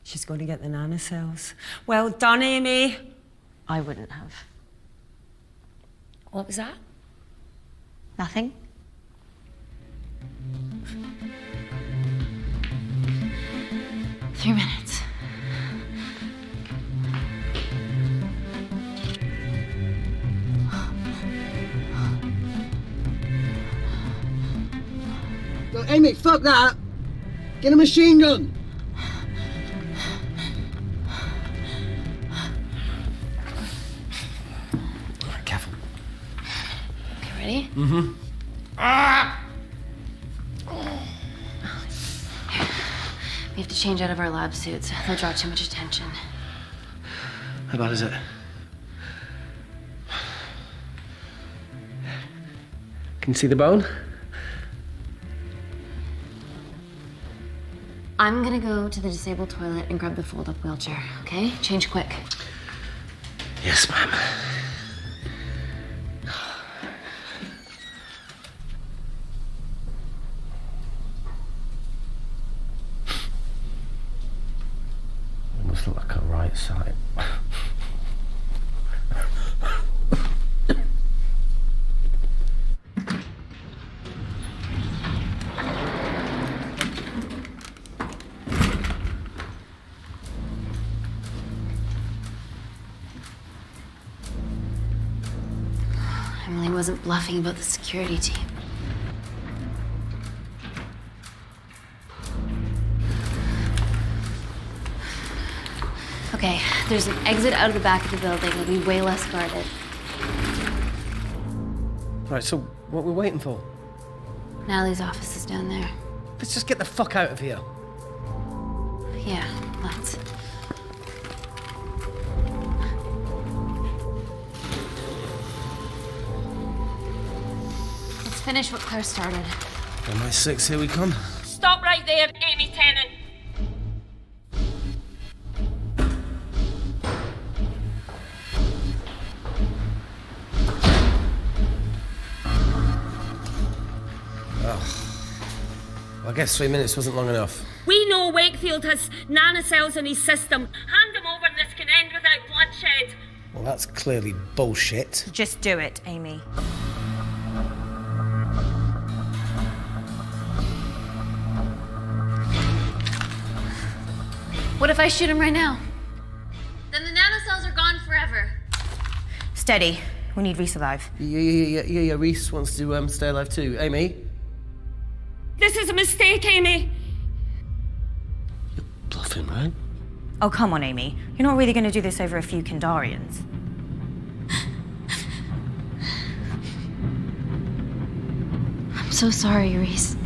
She's going to get the nanocells. Well done, Amy.
I wouldn't have.
What was that?
Nothing.
3 minutes.
Look, Amy, fuck that! Get a machine gun!
Alright, careful.
Okay, ready?
Mm-hmm.
We have to change out of our lab suits. They'll draw too much attention.
How bad is it? Can you see the bone?
I'm gonna go to the disabled toilet and grab the fold-up wheelchair, okay? Change quick.
Yes, ma'am. It must look like a right side.
Emily wasn't bluffing about the security team. Okay, there's an exit out of the back of the building. It'll be way less guarded.
Right, so what are we waiting for?
Natalie's office is down there.
Let's just get the fuck out of here.
Yeah, let's. Let's finish what Claire started.
MI6, here we come.
Stop right there, Amy Tennant.
Well, I guess 3 minutes wasn't long enough.
We know Wakefield has nanocells in his system. Hand him over and this can end without bloodshed.
Well, that's clearly bullshit.
Just do it, Amy.
What if I shoot him right now? Then the nanocells are gone forever.
Steady. We need Reese alive.
Yeah, Reese wants to stay alive too. Amy?
This is a mistake, Amy.
Bluffing, right?
Oh, come on, Amy. You're not really going to do this over a few Kindarians.
I'm so sorry, Reese.